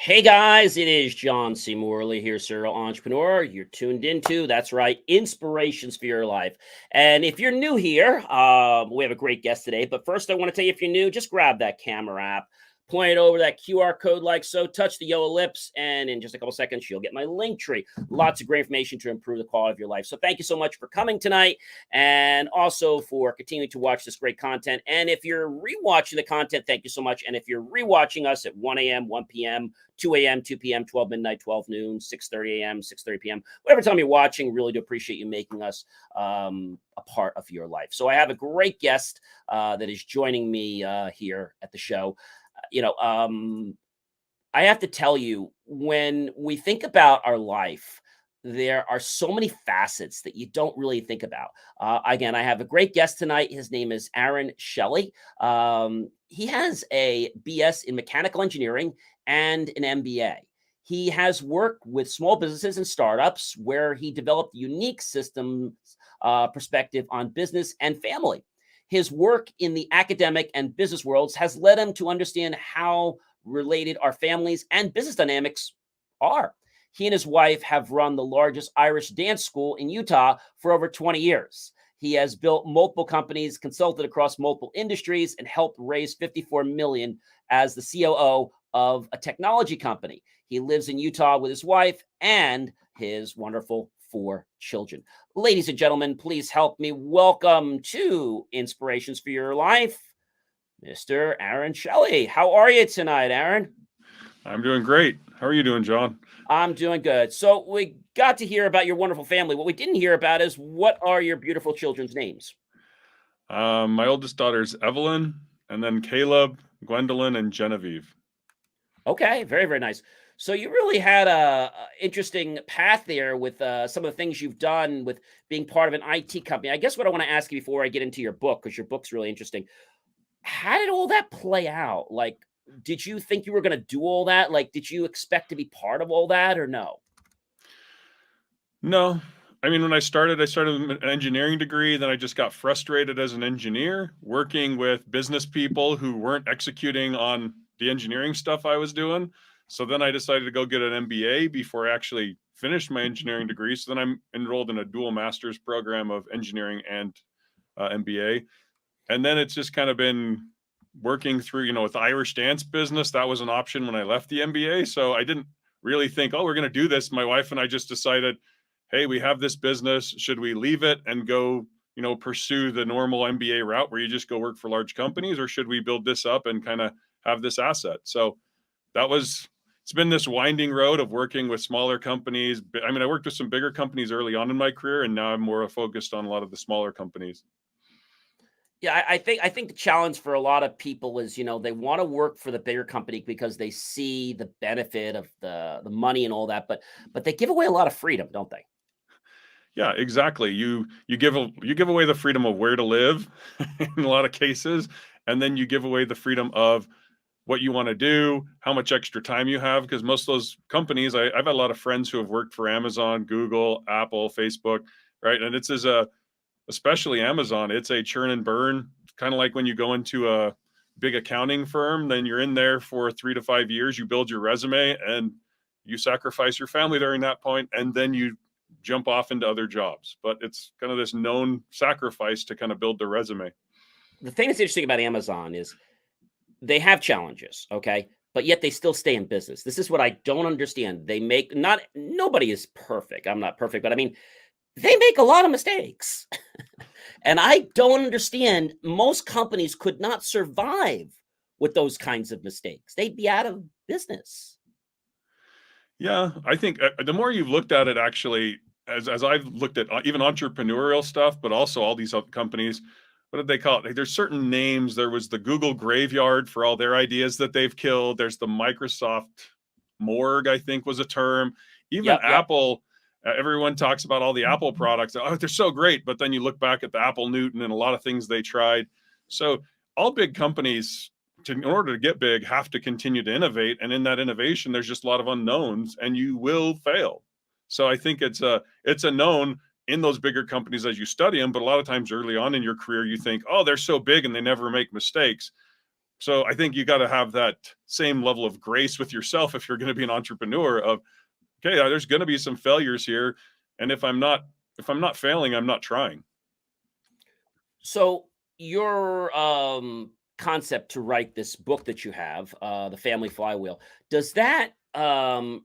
Hey guys, it is John C. Morley here, serial entrepreneur. You're tuned into, that's right, Inspirations for Your Life. And if you're new here, we have a great guest today. But first, I want to tell you, if you're new, just grab that camera app, point it over that QR code like so, touch the yellow lips, and in just a couple seconds, you'll get my link tree. Lots of great information to improve the quality of your life. So thank you so much for coming tonight, and also for continuing to watch this great content. And if you're rewatching the content, thank you so much. And if you're rewatching us at 1 a.m., 1 p.m., 2 a.m., 2 p.m., 12 midnight, 12 noon, 6:30 a.m., 6:30 p.m., whatever time you're watching, really do appreciate you making us a part of your life. So I have a great guest that is joining me here at the show. I have to tell you, when we think about our life, there are so many facets that you don't really think about. Again, I have a great guest tonight. His name is Aaron Shelley. He has a BS in mechanical engineering and an MBA. He has worked with small businesses and startups where he developed unique systems perspective on business and family. His work in the academic and business worlds has led him to understand how related our families and business dynamics are. He and his wife have run the largest Irish dance school in Utah for over 20 years. He has built multiple companies, consulted across multiple industries, and helped raise 54 million as the COO of a technology company. He lives in Utah with his wife and his wonderful 4 children. Ladies and gentlemen, please help me welcome to Inspirations for Your Life, Mr. Aaron Shelley. How are you tonight, Aaron? I'm doing great. How are you doing, John? I'm doing good. So we got to hear about your wonderful family. What we didn't hear about is, what are your beautiful children's names? My oldest daughter is Evelyn, and then Caleb, Gwendolyn, and Genevieve. Okay, very, very nice. So you really had a interesting path there with some of the things you've done with being part of an IT company. I guess what I want to ask you before I get into your book, because your book's really interesting, how did all that play out? Like, did you think you were going to do all that? Like, did you expect to be part of all that or no? No, I mean, when I started with an engineering degree. Then I just got frustrated as an engineer working with business people who weren't executing on the engineering stuff I was doing. So then I decided to go get an MBA before I actually finished my engineering degree. So then I'm enrolled in a dual master's program of engineering and MBA. And then it's just kind of been working through, with the Irish dance business. That was an option when I left the MBA. So I didn't really think, oh, we're going to do this. My wife and I just decided, hey, we have this business. Should we leave it and go, pursue the normal MBA route where you just go work for large companies, or should we build this up and kind of have this asset? So it's been this winding road of working with smaller companies. I mean, I worked with some bigger companies early on in my career, and now I'm more focused on a lot of the smaller companies. Yeah, I think the challenge for a lot of people is, they want to work for the bigger company because they see the benefit of the money and all that, but they give away a lot of freedom, don't they? Yeah, exactly. You give away the freedom of where to live in a lot of cases, and then you give away the freedom of what you want to do, how much extra time you have. Because most of those companies, I've had a lot of friends who have worked for Amazon, Google, Apple, Facebook, right? And especially Amazon, it's a churn and burn, kind of like when you go into a big accounting firm. Then you're in there for 3 to 5 years, you build your resume, and you sacrifice your family during that point, and then you jump off into other jobs. But it's kind of this known sacrifice to kind of build the resume. The thing that's interesting about Amazon is they have challenges, okay? But yet they still stay in business. This is what I don't understand. Nobody is perfect. I'm not perfect, but I mean, they make a lot of mistakes. And I don't understand. Most companies could not survive with those kinds of mistakes. They'd be out of business. Yeah, I think the more you've looked at it, actually, as I've looked at even entrepreneurial stuff, but also all these other companies, what did they call it? Like, there's certain names. There was the Google graveyard for all their ideas that they've killed. There's the Microsoft morgue, I think was a term. Even Yep. Apple, everyone talks about all the Apple products. Oh, they're so great. But then you look back at the Apple Newton and a lot of things they tried. So all big companies, in order to get big, have to continue to innovate. And in that innovation, there's just a lot of unknowns, and you will fail. So I think it's a known in those bigger companies as you study them. But a lot of times early on in your career, you think, oh, they're so big and they never make mistakes. So I think you got to have that same level of grace with yourself if you're going to be an entrepreneur of, okay, there's going to be some failures here. And if I'm not failing, I'm not trying. So your concept to write this book that you have, the Family Flywheel, does that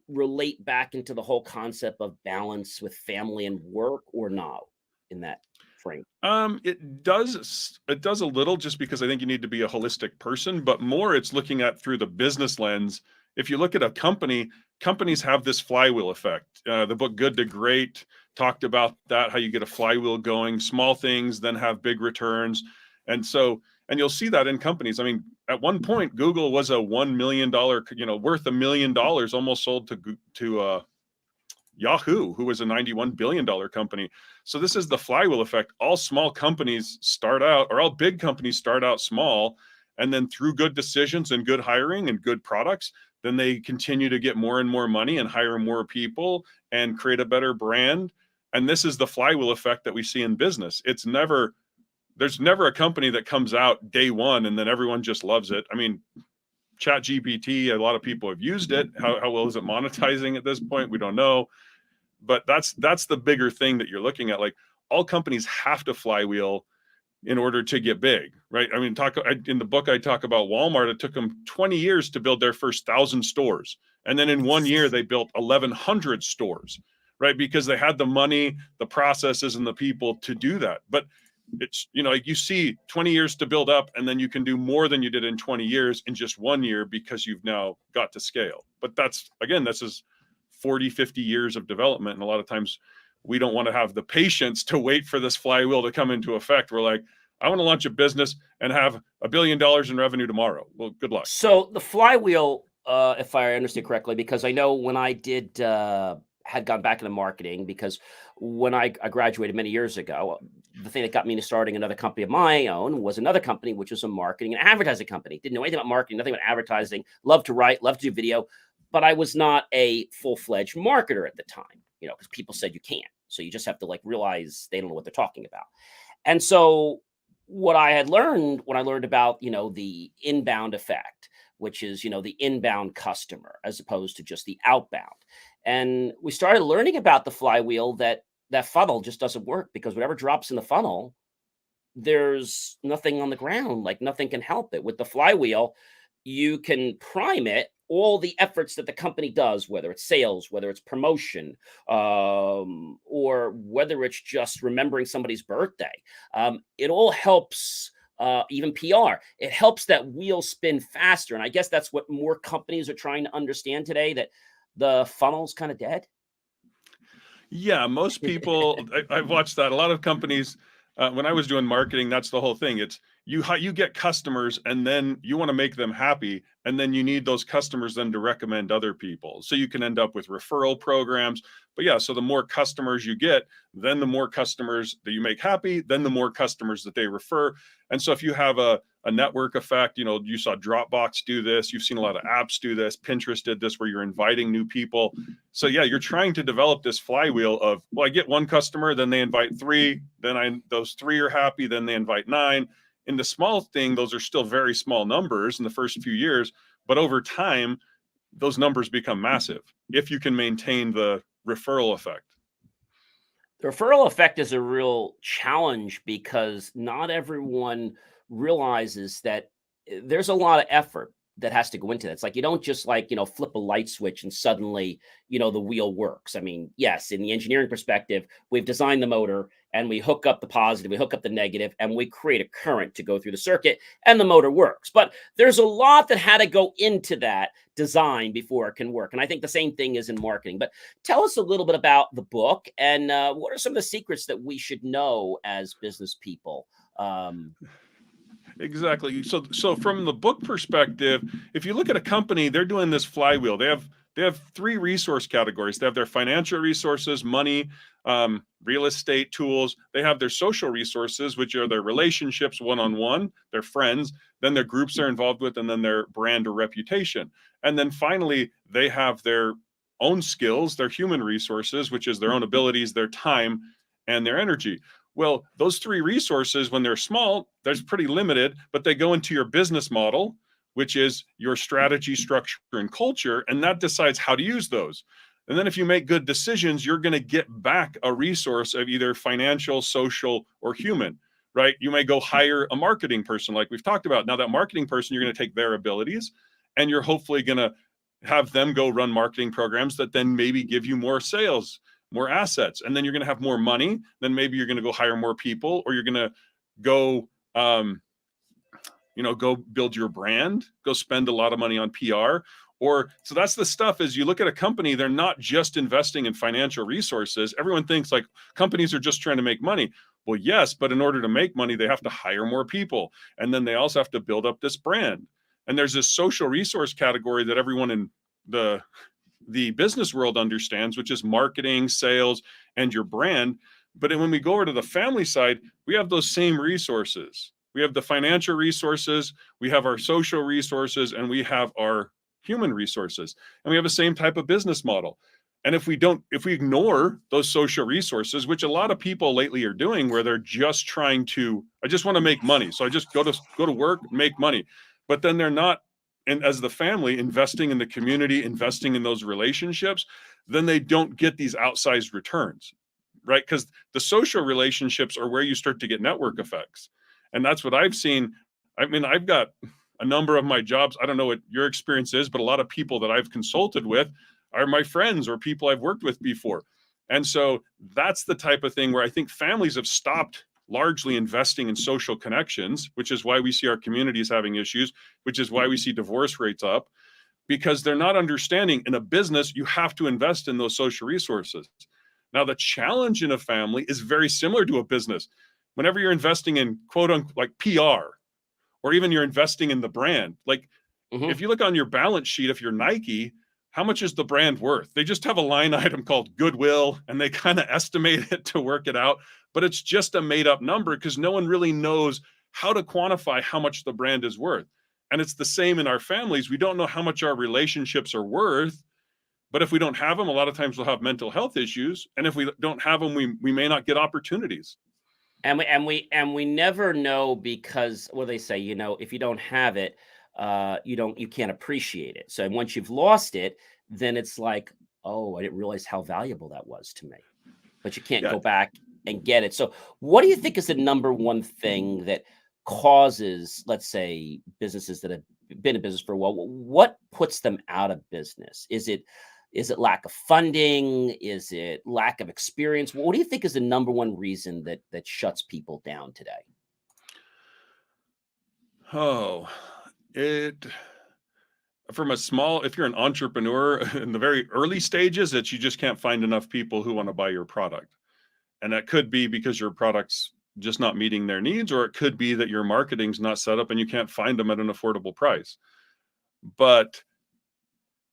relate back into the whole concept of balance with family and work, or not in that frame? It does a little, just because I think you need to be a holistic person, but more it's looking at through the business lens. If you look at a company, companies have this flywheel effect. The book Good to Great talked about that, how you get a flywheel going, small things then have big returns. And so, and you'll see that in companies. I mean, at one point, Google was a $1 million, worth $1 million, almost sold to Yahoo, who was a $91 billion company. So this is the flywheel effect. All small companies start out, or all big companies start out small, and then through good decisions and good hiring and good products, then they continue to get more and more money and hire more people and create a better brand. And this is the flywheel effect that we see in business. There's never a company that comes out day one and then everyone just loves it. I mean, Chat GPT, a lot of people have used it. How well is it monetizing at this point? We don't know. But that's the bigger thing that you're looking at. Like, all companies have to flywheel in order to get big, right? I mean, in the book, I talk about Walmart. It took them 20 years to build their first 1,000 stores. And then in 1 year, they built 1,100 stores, right? Because they had the money, the processes, and the people to do that. But it's, like you see 20 years to build up, and then you can do more than you did in 20 years in just 1 year because you've now got to scale. But this is 40, 50 years of development. And a lot of times we don't want to have the patience to wait for this flywheel to come into effect. We're like, I want to launch a business and have $1 billion in revenue tomorrow. Well, good luck. So the flywheel, if I understand correctly, because I know when I had gone back into marketing, because when I graduated many years ago, the thing that got me into starting another company of my own was another company, which was a marketing and advertising company. Didn't know anything about marketing, nothing about advertising, loved to write, loved to do video, but I was not a full-fledged marketer at the time, because people said you can't. So you just have to realize they don't know what they're talking about. And so what I had learned when I learned about, the inbound effect, which is, the inbound customer as opposed to just the outbound. And we started learning about the flywheel, that funnel just doesn't work, because whatever drops in the funnel, there's nothing on the ground, nothing can help it. With the flywheel, you can prime it, all the efforts that the company does, whether it's sales, whether it's promotion, or whether it's just remembering somebody's birthday. It all helps, even PR. It helps that wheel spin faster. And I guess that's what more companies are trying to understand today, that the funnel's kind of dead. Yeah, most people, I've watched that. A lot of companies, when I was doing marketing, that's the whole thing. It's you get customers, and then you want to make them happy, and then you need those customers then to recommend other people. So you can end up with referral programs. But yeah, so the more customers you get, then the more customers that you make happy, then the more customers that they refer. And so if you have a network effect, you saw Dropbox do this, you've seen a lot of apps do this, Pinterest did this, where you're inviting new people. So yeah, you're trying to develop this flywheel of, well, I get one customer, then they invite three, then those three are happy, then they invite nine. In the small thing, those are still very small numbers in the first few years, but over time, those numbers become massive if you can maintain the referral effect. The referral effect is a real challenge, because not everyone realizes that there's a lot of effort that has to go into that. It's you don't just flip a light switch and suddenly, the wheel works. I mean, yes, in the engineering perspective, we've designed the motor and we hook up the positive, we hook up the negative, and we create a current to go through the circuit, and the motor works. But there's a lot that had to go into that design before it can work. And I think the same thing is in marketing. But tell us a little bit about the book, and what are some of the secrets that we should know as business people? Exactly. So from the book perspective, if you look at a company, they're doing this flywheel. They have three resource categories. They have their financial resources, money, real estate tools. They have their social resources, which are their relationships, one-on-one, their friends, then their groups they're involved with, and then their brand or reputation. And then finally, they have their own skills, their human resources, which is their own abilities, their time, and their energy. Well, those three resources, when they're small, they're pretty limited, but they go into your business model. which is your strategy, structure, and culture. And that decides how to use those. And then if you make good decisions, you're going to get back a resource of either financial, social, or human, right? You may go hire a marketing person like we've talked about. Now that marketing person, you're going to take their abilities and you're hopefully going to have them go run marketing programs that then maybe give you more sales, more assets, and then you're going to have more money. Then maybe you're going to go hire more people, or you're going to go, go build your brand, go spend a lot of money on PR. Or so that's the stuff is you look at a company, they're not just investing in financial resources. Everyone thinks like companies are just trying to make money. Well, yes, but in order to make money, they have to hire more people. And then they also have to build up this brand. And there's this social resource category that everyone in the business world understands, which is marketing, sales, and your brand. But when we go over to the family side, we have those same resources. We have the financial resources, we have our social resources, and we have our human resources. And we have the same type of business model. And if we ignore those social resources, which a lot of people lately are doing, where they're just trying to, I just want to make money. So I just go to work, make money. But then they're not, and as the family, investing in the community, investing in those relationships, then they don't get these outsized returns, right? Because the social relationships are where you start to get network effects. And that's what I've seen. I mean, I've got a number of my jobs. I don't know what your experience is, but a lot of people that I've consulted with are my friends or people I've worked with before. And so that's the type of thing where I think families have stopped largely investing in social connections, which is why we see our communities having issues, which is why we see divorce rates up, because they're not understanding in a business, you have to invest in those social resources. Now, the challenge in a family is very similar to a business. Whenever you're investing in quote unquote like PR, or even you're investing in the brand, like if you look on your balance sheet, if you're Nike, how much is the brand worth? They just have a line item called goodwill, and they kind of estimate it to work it out, but it's just a made up number because no one really knows how to quantify how much the brand is worth. And it's the same in our families. We don't know how much our relationships are worth, but if we don't have them, a lot of times we'll have mental health issues. And if we don't have them, we may not get opportunities. And we never know, because what they say, if you don't have it, you can't appreciate it. So once you've lost it, then it's like, oh, I didn't realize how valuable that was to me. But you can't go back and get it. So what do you think is the number one thing that causes, let's say, businesses that have been in business for a while, what puts them out of business? Is it lack of funding? Is it lack of experience? What do you think is the number one reason that shuts people down today? If you're an entrepreneur in the very early stages, that you just can't find enough people who want to buy your product. And that could be because your product's just not meeting their needs, or it could be that your marketing's not set up and you can't find them at an affordable price. But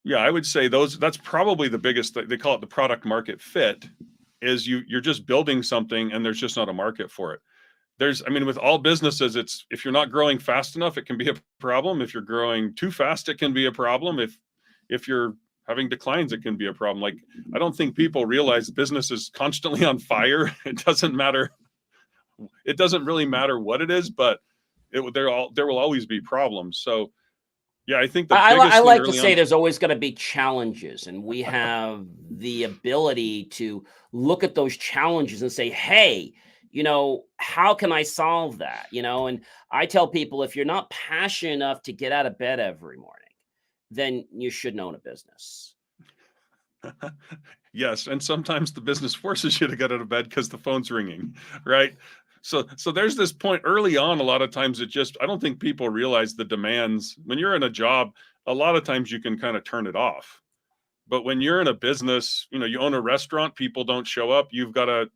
yeah, I would say that's probably the biggest thing. They call it the product market fit, is you're just building something and there's just not a market for it. With all businesses, if you're not growing fast enough, it can be a problem. If you're growing too fast, it can be a problem. If you're having declines, it can be a problem. Like, I don't think people realize business is constantly on fire. It doesn't matter. It doesn't really matter what it is, but there will always be problems. So yeah, I think I like to say there's always going to be challenges, and we have the ability to look at those challenges and say, hey, how can I solve that? And I tell people, if you're not passionate enough to get out of bed every morning, then you shouldn't own a business. Yes. And sometimes the business forces you to get out of bed because the phone's ringing, right? So there's this point early on. A lot of times I don't think people realize the demands. When you're in a job, a lot of times you can kind of turn it off. But when you're in a business, you own a restaurant, people don't show up. You've got to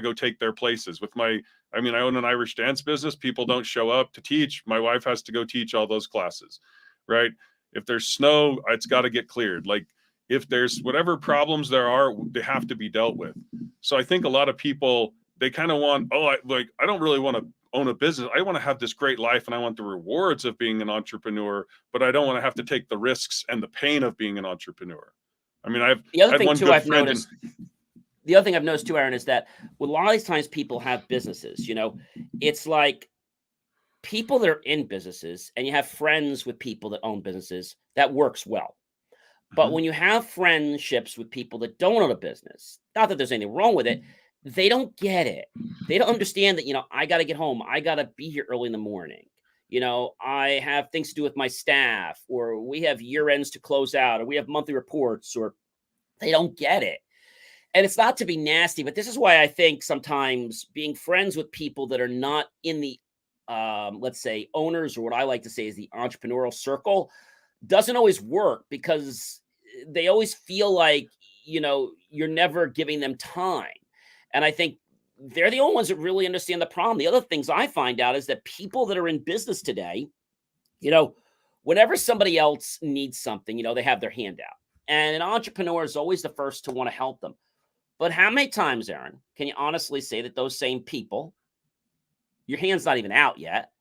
go take their places. I own an Irish dance business. People don't show up to teach. My wife has to go teach all those classes, right? If there's snow, it's got to get cleared. Like, if there's whatever problems there are, they have to be dealt with. So I think a lot of people, they kind of want, I don't really want to own a business. I want to have this great life and I want the rewards of being an entrepreneur, but I don't want to have to take the risks and the pain of being an entrepreneur. The other thing I've noticed too, Aaron, is that a lot of these times people have businesses, it's like people that are in businesses and you have friends with people that own businesses, that works well. But Mhm. when you have friendships with people that don't own a business, not that there's anything wrong with it, they don't get it. They don't understand that, I got to get home. I got to be here early in the morning. I have things to do with my staff, or we have year ends to close out, or we have monthly reports, or they don't get it. And it's not to be nasty, but this is why I think sometimes being friends with people that are not in the, let's say, owners, or what I like to say is the entrepreneurial circle, doesn't always work because they always feel like, you're never giving them time. And I think they're the only ones that really understand the problem. The other things I find out is that people that are in business today, you know, whenever somebody else needs something, they have their hand out. And an entrepreneur is always the first to want to help them. But how many times, Aaron, can you honestly say that those same people, your hand's not even out yet,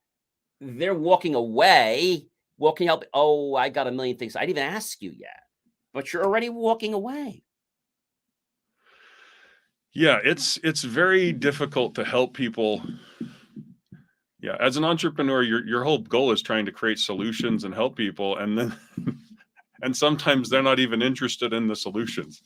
they're walking away? Well, can you help? Oh, I got a million things. I didn't even ask you yet, but you're already walking away. Yeah, it's very difficult to help people. Yeah, as an entrepreneur, your whole goal is trying to create solutions and help people, and then and sometimes they're not even interested in the solutions.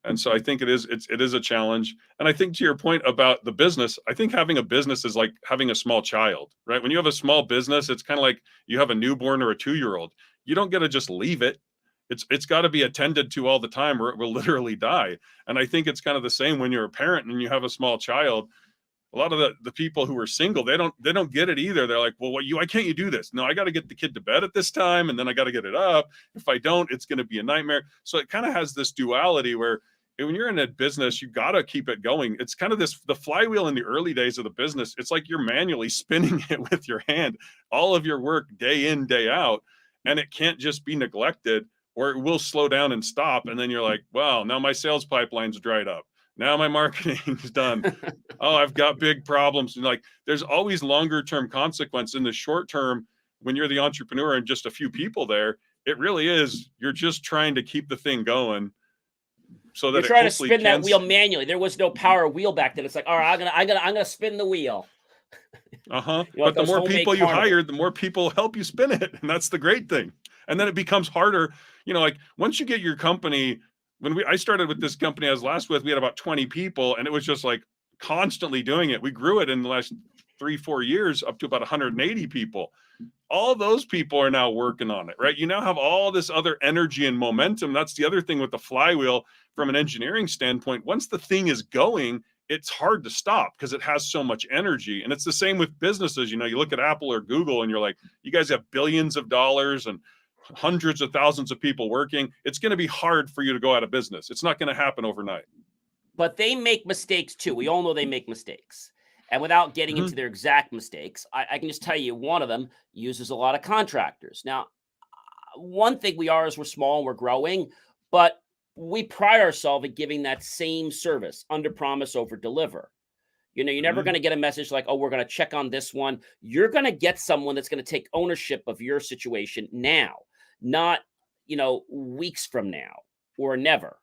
And so I think it is a challenge. And I think to your point about the business, I think having a business is like having a small child, right? When you have a small business, it's kind of like you have a newborn or a 2-year-old. You don't get to just leave it. It's got to be attended to all the time or it will literally die. And I think it's kind of the same when you're a parent and you have a small child. A lot of the people who are single, they don't get it either. They're like, well, why can't you do this? No, I got to get the kid to bed at this time, and then I got to get it up. If I don't, it's going to be a nightmare. So it kind of has this duality where when you're in a business, you got to keep it going. It's kind of the flywheel in the early days of the business. It's like you're manually spinning it with your hand, all of your work day in, day out, and it can't just be neglected or it will slow down and stop. And then you're like, wow, now my sales pipeline's dried up. Now my marketing's done. Oh, I've got big problems. And like, there's always longer term consequence. In the short term, when you're the entrepreneur and just a few people there, it really is, you're just trying to keep the thing going so You're that it trying to hopefully spin that can. wheel manually. There was no power wheel back then. It's like, all right, I'm gonna spin the wheel. Uh-huh. Like But the those more homemade people you carnival. hire, the more people help you spin it. And that's the great thing. And then it becomes harder. Like once you get your company, I started with this company I was last with, we had about 20 people and it was just like constantly doing it. We grew it in the last 3-4 years up to about 180 people. All those people are now working on it, right? You now have all this other energy and momentum. That's the other thing with the flywheel from an engineering standpoint. Once the thing is going, it's hard to stop because it has so much energy. And it's the same with businesses. You look at Apple or Google and you're like, you guys have billions of dollars and hundreds of thousands of people working. It's going to be hard for you to go out of business. It's not going to happen overnight. But they make mistakes too. We all know they make mistakes. And without getting Mm-hmm. into their exact mistakes, I can just tell you one of them uses a lot of contractors. Now, one thing we are is we're small and we're growing, but we pride ourselves in giving that same service, under promise, over deliver. You're never Mm-hmm. going to get a message like, oh, we're going to check on this one. You're going to get someone that's going to take ownership of your situation now, not, weeks from now or never.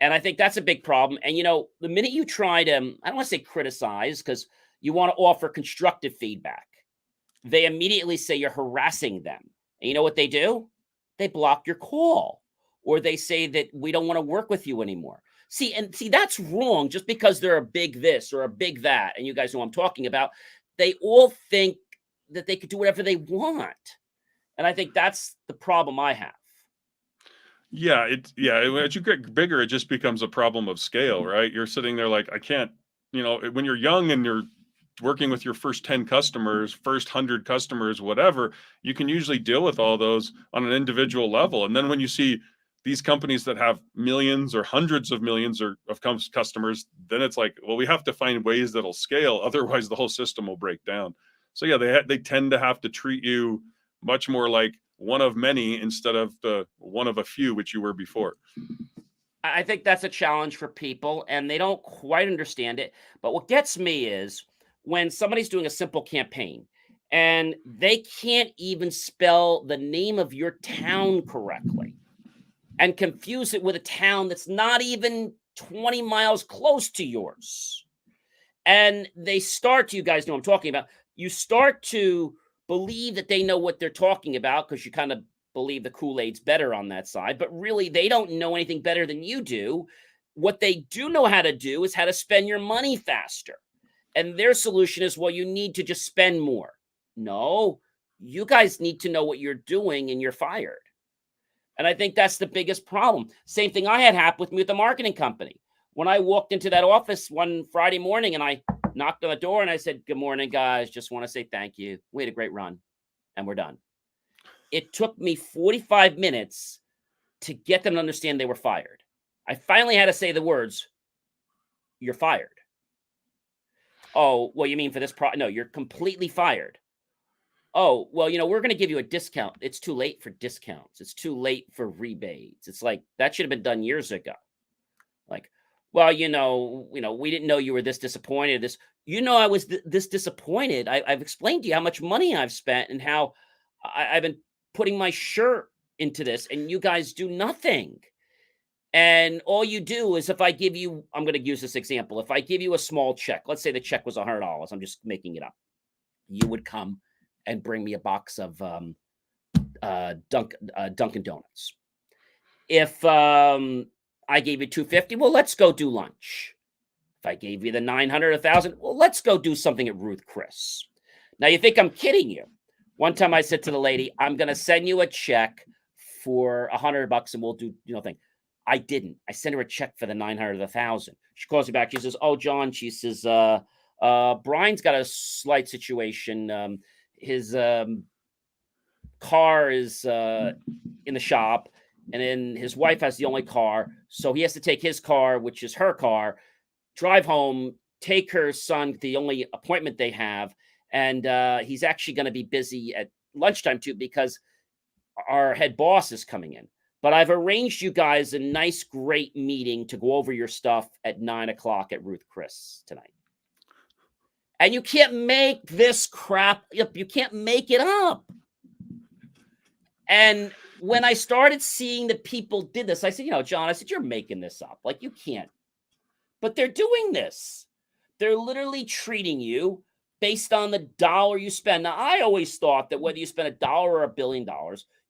And I think that's a big problem. And, the minute you try to, I don't want to say criticize because you want to offer constructive feedback, they immediately say you're harassing them. And you know what they do? They block your call or they say that we don't want to work with you anymore. See, that's wrong just because they're a big this or a big that. And you guys know what I'm talking about. They all think that they could do whatever they want. And I think that's the problem I have. As you get bigger, it just becomes a problem of scale, right? You're sitting there like, I can't, when you're young and you're working with your first 10 customers, first 100 customers, whatever, you can usually deal with all those on an individual level. And then when you see these companies that have millions or hundreds of millions of customers, then it's like, well, we have to find ways that'll scale. Otherwise, the whole system will break down. So yeah, they tend to have to treat you much more like one of many instead of the one of a few, which you were before. I think that's a challenge for people and they don't quite understand it. But what gets me is when somebody's doing a simple campaign and they can't even spell the name of your town correctly and confuse it with a town that's not even 20 miles close to yours. And they start, you guys know what I'm talking about. you start to believe that they know what they're talking about because you kind of believe the Kool-Aid's better on that side, but really they don't know anything better than you do. What they do know how to do is how to spend your money faster. And their solution is, well, you need to just spend more. No, you guys need to know what you're doing and you're fired. And I think that's the biggest problem. Same thing I had happen with me with the marketing company. When I walked into that office one Friday morning and I knocked on the door and I said, good morning, guys. Just want to say thank you. We had a great run and we're done. It took me 45 minutes to get them to understand they were fired. I finally had to say the words, you're fired. Oh, well, you mean for this no, you're completely fired. Oh, well, we're going to give you a discount. It's too late for discounts. It's too late for rebates. It's like, that should have been done years ago. Like, well, we didn't know you were this disappointed. I was this disappointed. I've explained to you how much money I've spent and how I've been putting my shirt into this, and you guys do nothing. And all you do is, if I give you, I'm going to use this example. If I give you a small check, let's say the check was $100. I'm just making it up. You would come and bring me a box of Dunkin' Donuts. If I gave you $250, well, let's go do lunch. If I gave you the $900, $1,000, well, let's go do something at Ruth Chris. Now, you think I'm kidding you. One time I said to the lady, I'm going to send you a check for $100 and we'll do, thing. I didn't. I sent her a check for the $900 or the $1,000. She calls me back. She says, oh, John, she says, Brian's got a slight situation. His car is in the shop, and then his wife has the only car. So he has to take his car, which is her car, drive home, take her son to the only appointment they have. And he's actually going to be busy at lunchtime too, because our head boss is coming in. But I've arranged you guys a nice, great meeting to go over your stuff at 9:00 at Ruth Chris tonight. And you can't make this crap up. You can't make it up. And when I started seeing that people did this, I said, John, you're making this up. Like, you can't. But they're doing this. They're literally treating you based on the dollar you spend. Now, I always thought that whether you spend $1 or $1 billion,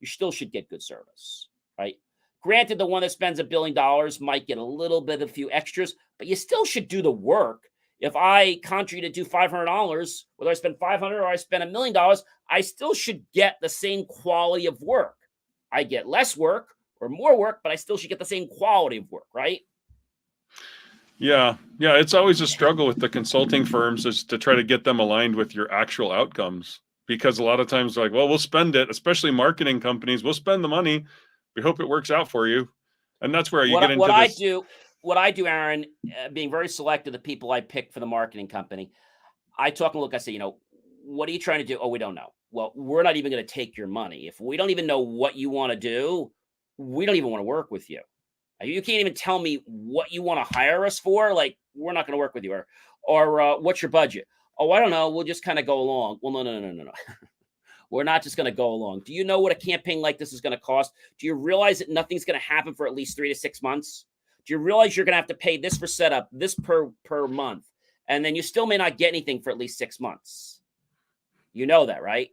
you still should get good service, right? Granted, the one that spends $1 billion might get a little bit of a few extras, but you still should do the work. If I contract you to do $500, whether I spend $500 or I spend $1 million, I still should get the same quality of work. I get less work or more work, but I still should get the same quality of work, right? Yeah. It's always a struggle with the consulting firms, is to try to get them aligned with your actual outcomes. Because a lot of times they're like, well, we'll spend it, especially marketing companies. We'll spend the money. We hope it works out for you. And that's where you get into this. What I do, Aaron, being very selective, the people I pick for the marketing company, I talk and look, I say, what are you trying to do? Oh, we don't know. Well, we're not even going to take your money. If we don't even know what you want to do, we don't even want to work with you. You can't even tell me what you want to hire us for. Like, we're not going to work with you. Or what's your budget? Oh, I don't know. We'll just kind of go along. Well, no. We're not just going to go along. Do you know what a campaign like this is going to cost? Do you realize that nothing's going to happen for at least 3 to 6 months? Do you realize you're going to have to pay this for setup, this per month, and then you still may not get anything for at least 6 months? You know that, right?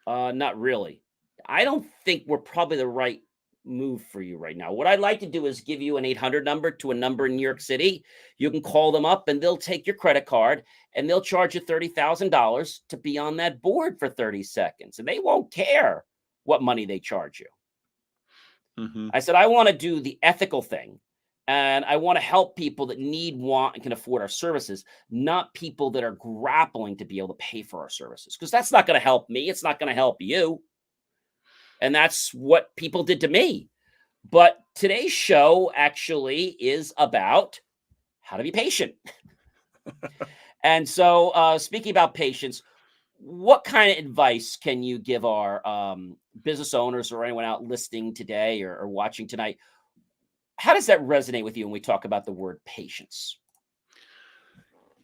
Not really. I don't think we're probably the right move for you right now. What I'd like to do is give you an 800 number to a number in New York City. You can call them up and they'll take your credit card and they'll charge you $30,000 to be on that board for 30 seconds. And they won't care what money they charge you. Mm-hmm. I said, I want to do the ethical thing. And I want to help people that need, want, and can afford our services, not people that are grappling to be able to pay for our services. Because that's not going to help me. It's not going to help you. And that's what people did to me. But today's show actually is about how to be patient. And so speaking about patience, what kind of advice can you give our business owners or anyone out listening today or watching tonight? How does that resonate with you when we talk about the word patience?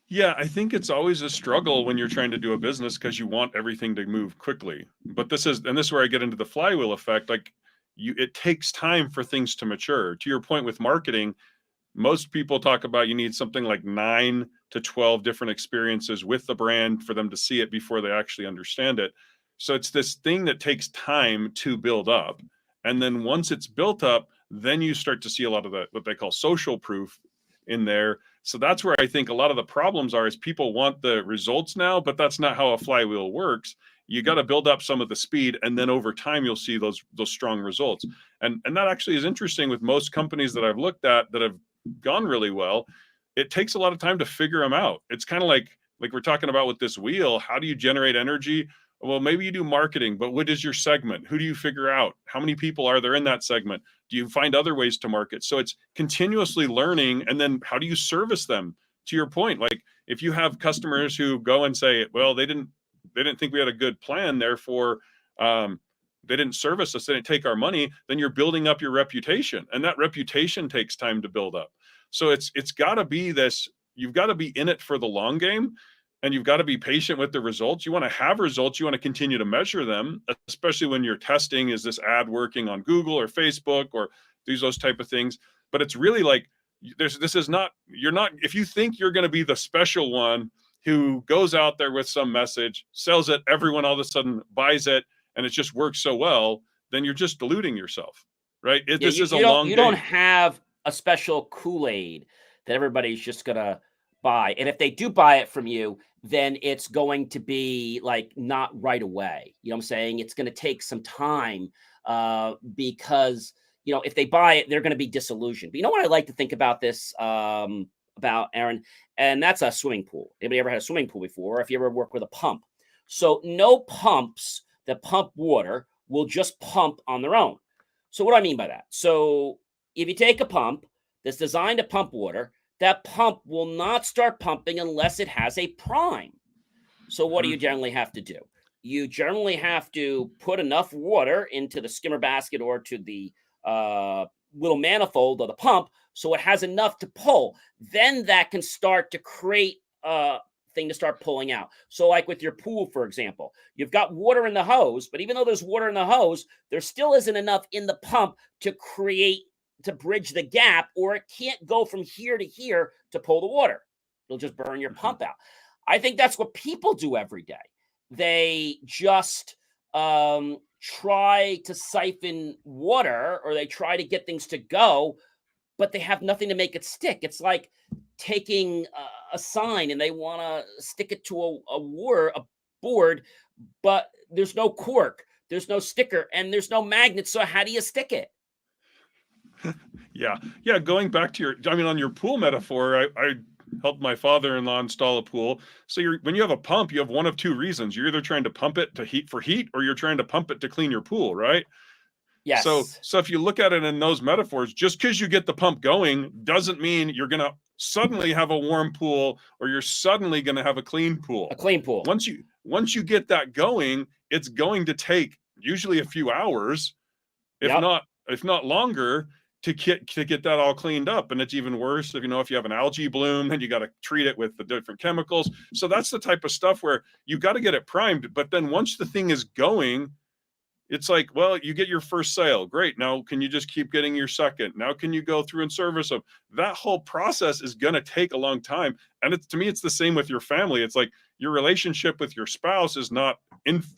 Yeah, I think it's always a struggle when you're trying to do a business because you want everything to move quickly. But this is where I get into the flywheel effect. Like, it takes time for things to mature. To your point with marketing, Most people talk about you need something like 9 to 12 different experiences with the brand for them to see it before they actually understand it. So it's this thing that takes time to build up. And then once it's built up, then you start to see a lot of the what they call social proof in there. So that's where I think a lot of the problems are, is people want the results now, but that's not how a flywheel works. You got to build up some of the speed, and then over time you'll see those strong results. And that actually is interesting with most companies that I've looked at that have gone really well. It takes a lot of time to figure them out. It's kind of like we're talking about with this wheel. How do you generate energy? Well, maybe you do marketing, but what is your segment? Who do you figure out? How many people are there in that segment? Do you find other ways to market? So it's continuously learning. And then how do you service them? To your point, like if you have customers who go and say, well, they didn't think we had a good plan, therefore they didn't service us, they didn't take our money, then you're building up your reputation, and that reputation takes time to build up. So it's got to be this, you've got to be in it for the long game, and you've got to be patient with the results. You want to have results, you want to continue to measure them, especially when you're testing, is this ad working on Google or Facebook or those type of things. But it's really like, this is not, you're not, if you think you're going to be the special one who goes out there with some message, sells it, everyone all of a sudden buys it, and it just works so well, then you're just deluding yourself, right? This is a long game. You don't have a special Kool-Aid that everybody's just going to buy. And if they do buy it from you, then it's going to be like not right away. You know what I'm saying? It's going to take some time because, you know, if they buy it, they're going to be disillusioned. But you know what I like to think about this, about, Aaron? And that's a swimming pool. Anybody ever had a swimming pool before? Or if you ever work with a pump. So no pumps that pump water will just pump on their own. So what do I mean by that? So if you take a pump that's designed to pump water, that pump will not start pumping unless it has a prime. So what do you generally have to do? You generally have to put enough water into the skimmer basket or to the little manifold of the pump so it has enough to pull. Then that can start to create thing to start pulling out. So like with your pool, for example, you've got water in the hose, but even though there's water in the hose, there still isn't enough in the pump to bridge the gap, or it can't go from here to here to pull the water. It'll just burn your pump out. I think that's what people do every day. They just try to siphon water, or they try to get things to go, but they have nothing to make it stick. It's like taking a sign and they want to stick it to a board, but there's no cork, there's no sticker, and there's no magnet. So how do you stick it? Yeah. Going back to on your pool metaphor, I helped my father-in-law install a pool. So when you have a pump, you have one of two reasons. You're either trying to pump it to heat, or you're trying to pump it to clean your pool, right? Yes. So if you look at it in those metaphors, just because you get the pump going doesn't mean you're going to suddenly have a warm pool, or you're suddenly going to have a clean pool. A clean pool. Once you get that going, it's going to take usually a few hours, if not longer, to get that all cleaned up. And it's even worse if you have an algae bloom, then you got to treat it with the different chemicals. So that's the type of stuff where you got to get it primed. But then once the thing is going, it's like, well, you get your first sale. Great. Now, can you just keep getting your second? Now, can you go through and service them? That whole process is going to take a long time. And to me, it's the same with your family. It's like your relationship with your spouse is not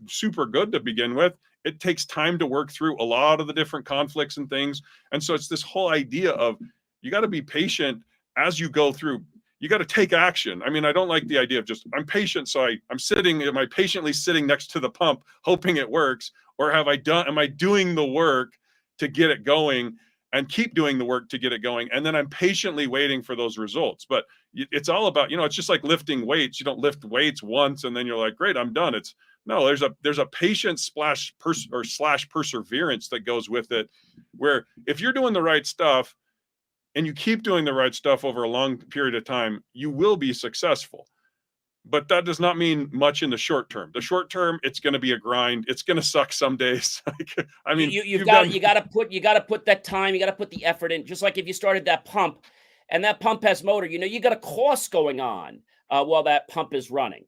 super good to begin with. It takes time to work through a lot of the different conflicts and things. And so it's this whole idea of you got to be patient as you go through. You got to take action. I don't like the idea of just, I'm patient, so am I patiently sitting next to the pump hoping it works? Or am I doing the work to get it going and keep doing the work to get it going? And then I'm patiently waiting for those results. But it's all about, it's just like lifting weights. You don't lift weights once and then you're like, great, I'm done. No, there's a patience slash perseverance that goes with it, where if you're doing the right stuff and you keep doing the right stuff over a long period of time, you will be successful. But that does not mean much in the short term. The short term, it's going to be a grind. It's going to suck some days. You got to put that time. You got to put the effort in. Just like if you started that pump, and that pump has motor, you got a cost going on while that pump is running,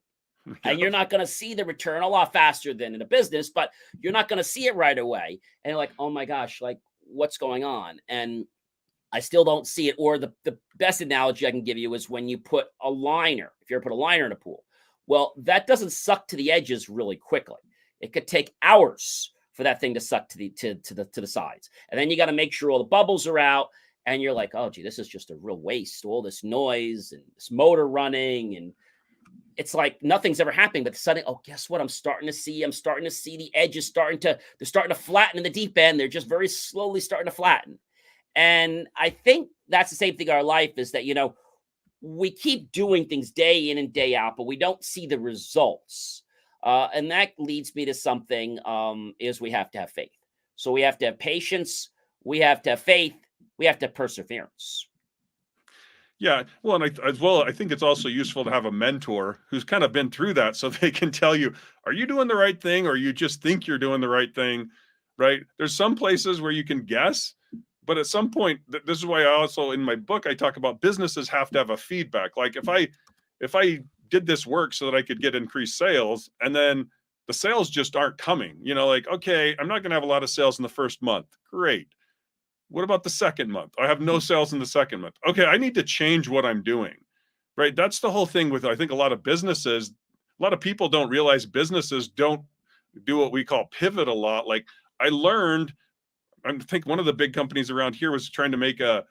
and you're not going to see the return a lot faster than in a business. But you're not going to see it right away, and you're like, oh my gosh, like what's going on? And I still don't see it. Or the best analogy I can give you is when you put a liner, if you ever put a liner in a pool, well, that doesn't suck to the edges really quickly. It could take hours for that thing to suck to the sides. And then you got to make sure all the bubbles are out. And you're like, oh, gee, this is just a real waste. All this noise and this motor running. And it's like nothing's ever happening. But suddenly, oh, guess what? I'm starting to see the edges they're starting to flatten in the deep end. They're just very slowly starting to flatten. And I think that's the same thing in our life is that, we keep doing things day in and day out, but we don't see the results. And that leads me to something is we have to have faith. So we have to have patience. We have to have faith. We have to have perseverance. Yeah. Well, and I think it's also useful to have a mentor who's kind of been through that so they can tell you, are you doing the right thing or you just think you're doing the right thing, right? There's some places where you can guess, but at some point, this is why I also, in my book, I talk about businesses have to have a feedback. Like if I did this work so that I could get increased sales and then the sales just aren't coming, like, okay, I'm not going to have a lot of sales in the first month. Great. What about the second month? I have no sales in the second month. Okay, I need to change what I'm doing, right? That's the whole thing with, I think, a lot of businesses. A lot of people don't realize businesses don't do what we call pivot a lot. Like I think one of the big companies around here was trying to make an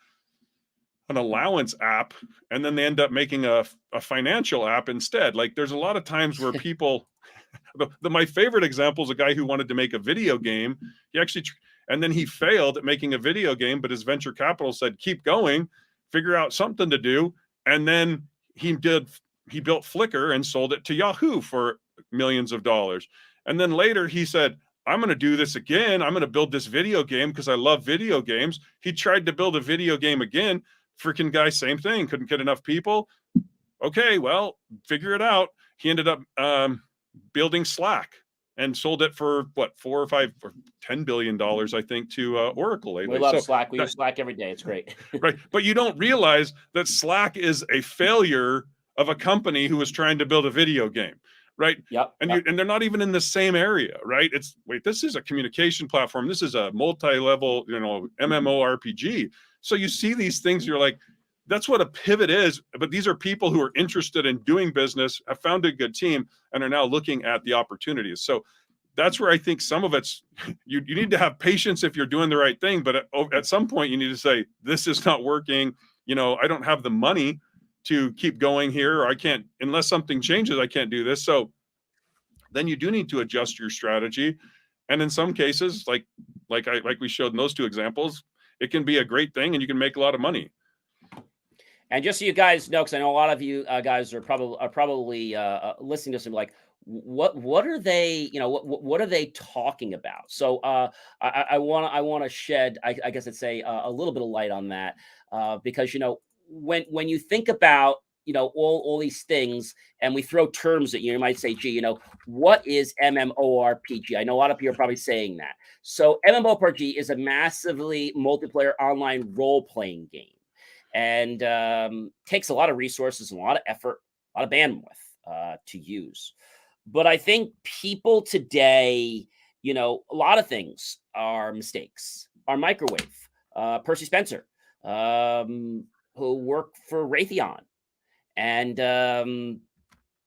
allowance app, and then they end up making a financial app instead. Like there's a lot of times where people, my favorite example is a guy who wanted to make a video game. He actually, and then he failed at making a video game, but his venture capital said, keep going, figure out something to do. And then he built Flickr and sold it to Yahoo for millions of dollars. And then later he said, I'm going to do this again. I'm going to build this video game because I love video games. He tried to build a video game again. Freaking guy, same thing. Couldn't get enough people. Okay, well, figure it out. He ended up building Slack and sold it for what, $4 or $5 or $10 billion, I think, to Oracle lately. We love Slack. We use Slack every day. It's great. Right. But you don't realize that Slack is a failure of a company who was trying to build a video game. Right. Yep. And they're not even in the same area. Right. This is a communication platform. This is a multi-level, MMORPG. So you see these things, you're like, that's what a pivot is. But these are people who are interested in doing business, have found a good team, and are now looking at the opportunities. So that's where I think some of it's, you need to have patience if you're doing the right thing. But at some point you need to say, this is not working. I don't have the money to keep going here, or I can't, unless something changes, I can't do this. So then you do need to adjust your strategy. And in some cases, like we showed in those two examples, it can be a great thing and you can make a lot of money. And just so you guys know, because I know a lot of you guys are probably listening to this and like, what are they, what are they talking about? So I want to shed, I guess I'd say a little bit of light on that because, when you think about, all these things and we throw terms at you, you might say, gee, what is MMORPG? I know a lot of people are probably saying that. So MMORPG is a massively multiplayer online role-playing game and takes a lot of resources and a lot of effort, a lot of bandwidth to use. But I think people today, a lot of things are mistakes. Our microwave, Percy Spencer, who worked for Raytheon. And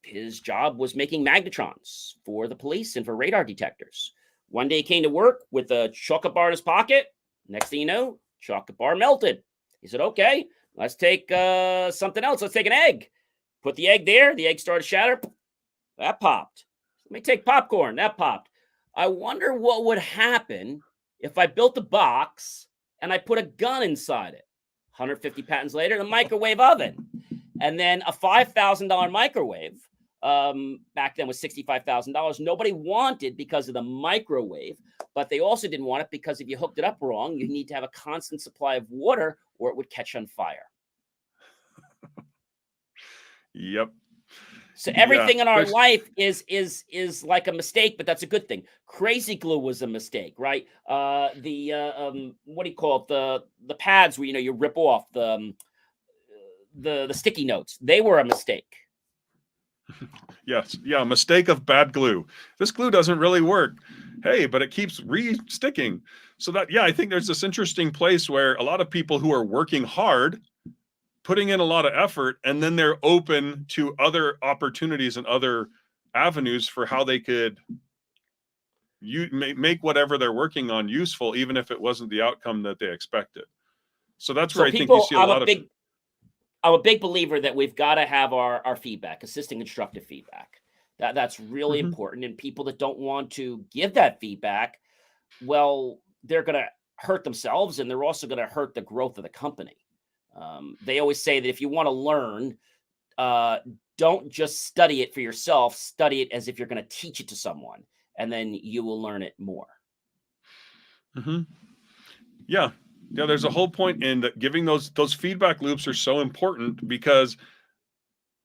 his job was making magnetrons for the police and for radar detectors. One day he came to work with a chocolate bar in his pocket. Next thing you know, chocolate bar melted. He said, okay, let's take something else. Let's take an egg. Put the egg there. The egg started to shatter. That popped. Let me take popcorn. That popped. I wonder what would happen if I built a box and I put a gun inside it. 150 patents later, the microwave oven. And then a $5,000 microwave back then was $65,000. Nobody wanted because of the microwave, but they also didn't want it because if you hooked it up wrong, you need to have a constant supply of water or it would catch on fire. Yep. So everything in our life is like a mistake, but that's a good thing. Crazy glue was a mistake, right? What do you call it? The pads where you rip off the sticky notes. They were a mistake. Yes. Yeah. Mistake of bad glue. This glue doesn't really work. Hey, but it keeps re-sticking. So that, yeah, I think there's this interesting place where a lot of people who are working hard, putting in a lot of effort, and then they're open to other opportunities and other avenues for how they could make whatever they're working on useful, even if it wasn't the outcome that they expected. So that's where So I think you people, see a lot of. I'm a big believer that we've got to have our feedback, assisting constructive feedback. That's really Mhm. important. And people that don't want to give that feedback, well, they're going to hurt themselves, and they're also going to hurt the growth of the company. They always say that if you want to learn, uh, don't just study it for yourself. Study it as if you're going to teach it to someone, and then you will learn it more. Mhm. Yeah. Yeah, there's a whole point in that giving those feedback loops are so important because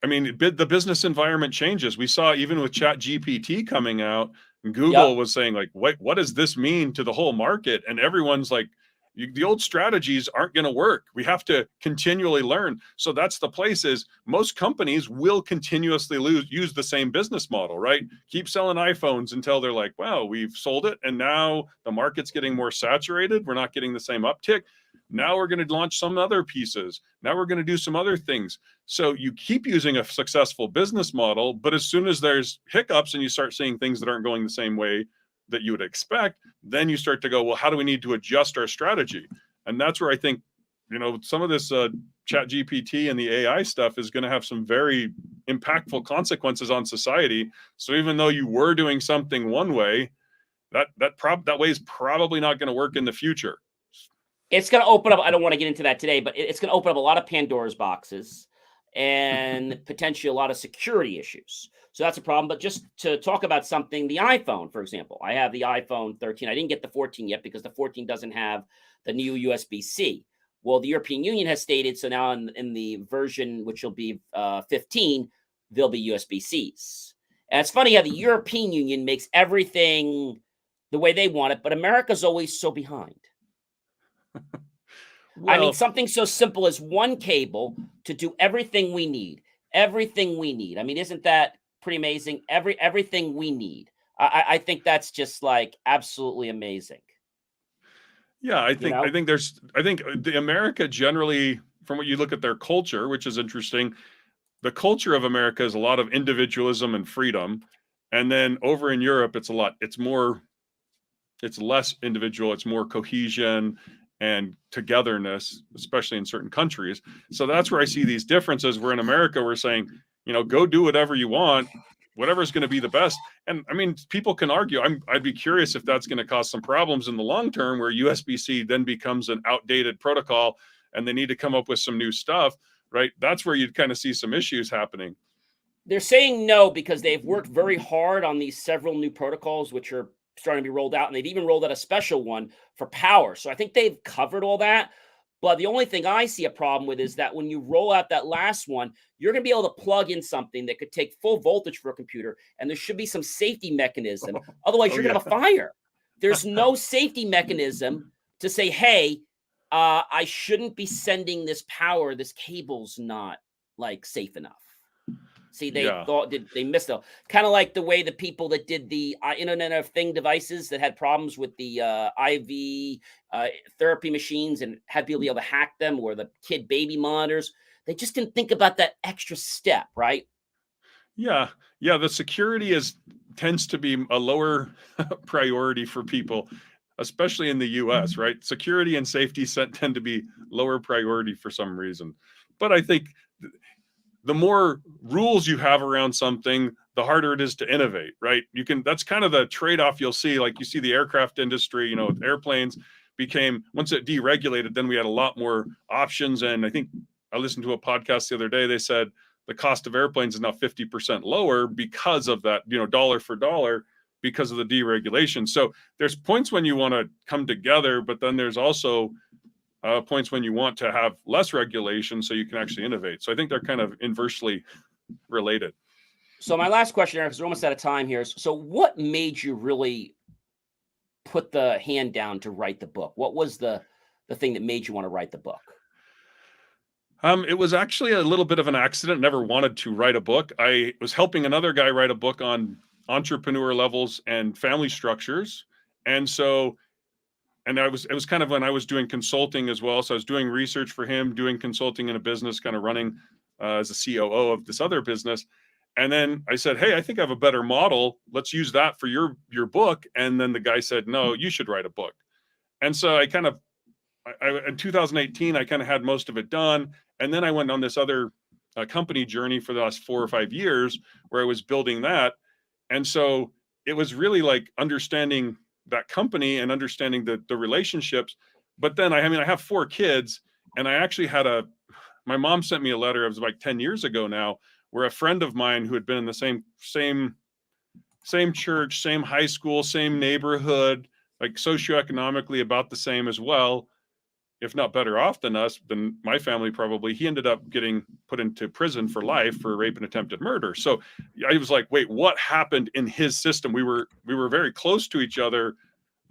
I mean, the business environment changes. We saw even with Chat GPT coming out, Google Yep. was saying like, what does this mean to the whole market? And everyone's like, the old strategies aren't going to work. We have to continually learn. So that's the place is most companies will continuously use the same business model, right? Keep selling iPhones until they're like, wow, we've sold it. And now the market's getting more saturated. We're not getting the same uptick. Now we're going to launch some other pieces. Now we're going to do some other things. So you keep using a successful business model, but as soon as there's hiccups and you start seeing things that aren't going the same way that you would expect, then you start to go, well, how do we need to adjust our strategy? And that's where I think, some of this Chat GPT and the AI stuff is going to have some very impactful consequences on society. So even though you were doing something one way, that way is probably not going to work in the future. It's going to open up. I don't want to get into that today, but it's going to open up a lot of Pandora's boxes and potentially a lot of security issues. So that's a problem. But just to talk about something, the iPhone, for example, I have the iPhone 13. I didn't get the 14 yet because the 14 doesn't have the new USB-C. Well, the European Union has stated so now in the version which will be 15, there'll be USB-Cs. And it's funny how the European Union makes everything the way they want it, but America's always so behind. I mean, Well, something so simple as one cable to do everything we need. Everything we need. I mean, isn't that pretty amazing? Everything we need. I think that's just like absolutely amazing. yeah, I You think I know, think there's I think the America generally, from what you look at their culture, which is interesting, the culture of America is a lot of individualism and freedom. And then over in Europe, it's less individual, it's more cohesion and togetherness, especially in certain countries. So that's where I see these differences. Where in America, we're saying, go do whatever you want, whatever's going to be the best. And I mean, people can argue. I'd be curious if that's going to cause some problems in the long term, where USB-C then becomes an outdated protocol, and they need to come up with some new stuff. Right? That's where you'd kind of see some issues happening. they're saying no because they've worked very hard on these several new protocols, which are starting to be rolled out, and they've even rolled out a special one for power. So I think they've covered all that. But the only thing I see a problem with is that when you roll out that last one, you're going to be able to plug in something that could take full voltage for a computer, and there should be some safety mechanism. Otherwise, Oh you're going yeah. to have a fire. There's no safety mechanism to say, hey, I shouldn't be sending this power. This cable's not like safe enough. See, they Yeah. thought they missed it. Kind of like the way the people that did the Internet of Thing devices that had problems with the IV therapy machines and had people be able to hack them, or the kid baby monitors. They just didn't think about that extra step, right? Yeah. Yeah. The security tends to be a lower priority for people, especially in the US, right? Security and safety tend to be lower priority for some reason. But I think the more rules you have around something, the harder it is to innovate, right? That's kind of the trade-off you'll see. Like you see the aircraft industry, with airplanes once it deregulated, then we had a lot more options. And I think I listened to a podcast the other day. They said the cost of airplanes is now 50% lower because of that, dollar for dollar, because of the deregulation. So there's points when you want to come together, but then there's also points when you want to have less regulation so you can actually innovate. So I think they're kind of inversely related. So my last question, Eric, because we're almost out of time here. So what made you really put the hand down to write the book? What was the thing that made you want to write the book? It was actually a little bit of an accident. Never wanted to write a book. I was helping another guy write a book on entrepreneur levels and family structures. And so, and it was kind of when I was doing consulting as well. So I was doing research for him, doing consulting in a business, kind of running as a COO of this other business. And then I said, "Hey, I think I have a better model. Let's use that for your book." And then the guy said, "No, you should write a book." And so I kind of in 2018, I kind of had most of it done. And then I went on this other company journey for the last 4 or 5 years where I was building that. And so it was really like understanding that company and understanding the relationships. But then I mean, I have 4 kids, and I actually had my mom sent me a letter. It was like 10 years ago now, where a friend of mine who had been in the same church, same high school, same neighborhood, like socioeconomically about the same as well, if not better off than us, than my family probably, he ended up getting put into prison for life for rape and attempted murder. So I was like, wait, what happened in his system? We were very close to each other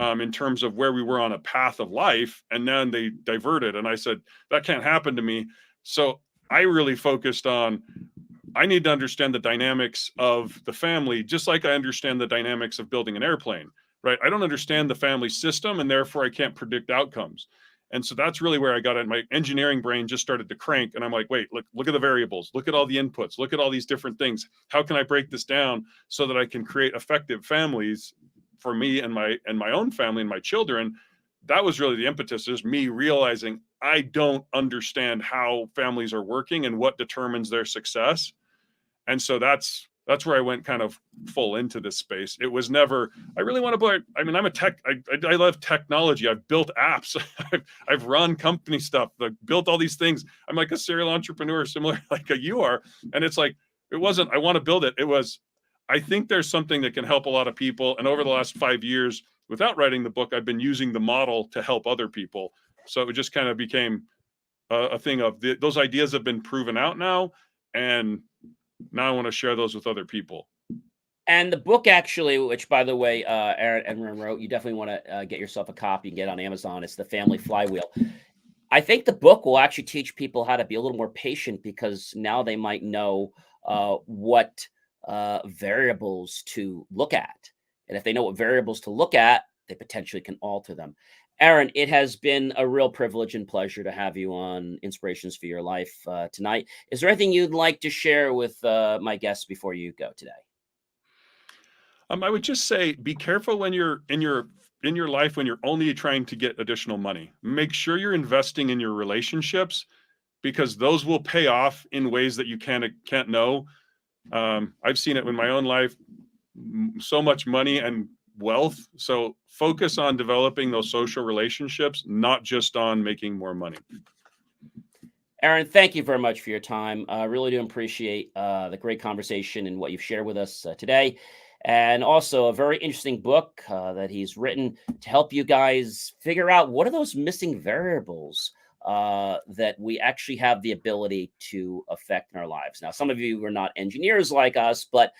in terms of where we were on a path of life, and then they diverted. And I said, that can't happen to me. So I really focused on, I need to understand the dynamics of the family, just like I understand the dynamics of building an airplane, right? I don't understand the family system, and therefore I can't predict outcomes. And so that's really where I got it. My engineering brain just started to crank. And I'm like, wait, look at the variables, look at all the inputs, look at all these different things. How can I break this down so that I can create effective families for me and my own family and my children? That was really the impetus, is me realizing I don't understand how families are working and what determines their success. And so that's where I went kind of full into this space. It was never, I really want to play. I mean, I'm a tech, I love technology. I've built apps. I've run company stuff. I've built all these things. I'm like a serial entrepreneur, similar like you are. And it's like, it wasn't, I want to build it. It was, I think there's something that can help a lot of people. And over the last 5 years, without writing the book, I've been using the model to help other people. So it just kind of became a thing of those ideas have been proven out now. And now I want to share those with other people. And the book, actually, which, by the way, Aaron wrote, you definitely want to get yourself a copy and get it on Amazon. It's The Family Flywheel. I think the book will actually teach people how to be a little more patient, because now they might know what variables to look at. And if they know what variables to look at, they potentially can alter them. Aaron, it has been a real privilege and pleasure to have you on Inspirations for Your Life tonight. Is there anything you'd like to share with my guests before you go today? I would just say, be careful when you're in your life, when you're only trying to get additional money. Make sure you're investing in your relationships, because those will pay off in ways that you can't know. I've seen it in my own life, so much money and wealth. So focus on developing those social relationships, not just on making more money. Aaron, thank you very much for your time. I really do appreciate the great conversation and what you've shared with us today. And also a very interesting book that he's written to help you guys figure out what are those missing variables that we actually have the ability to affect in our lives. Now, some of you are not engineers like us, but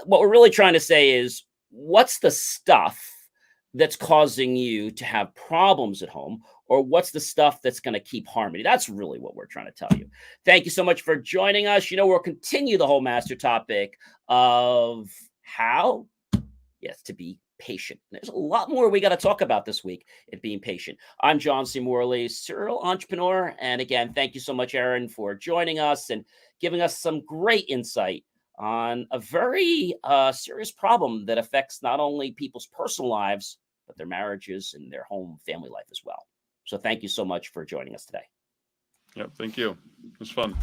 what we're really trying to say is, what's the stuff that's causing you to have problems at home, or what's the stuff that's going to keep harmony? That's really what we're trying to tell you. Thank you so much for joining us. You know, we'll continue the whole master topic of how, yes, to be patient. There's a lot more we got to talk about this week in being patient. I'm John C. Morley, serial entrepreneur. And again, thank you so much, Aaron, for joining us and giving us some great insight on a very serious problem that affects not only people's personal lives, but their marriages and their home family life as well. So thank you so much for joining us today. Yep. Thank you. It was fun.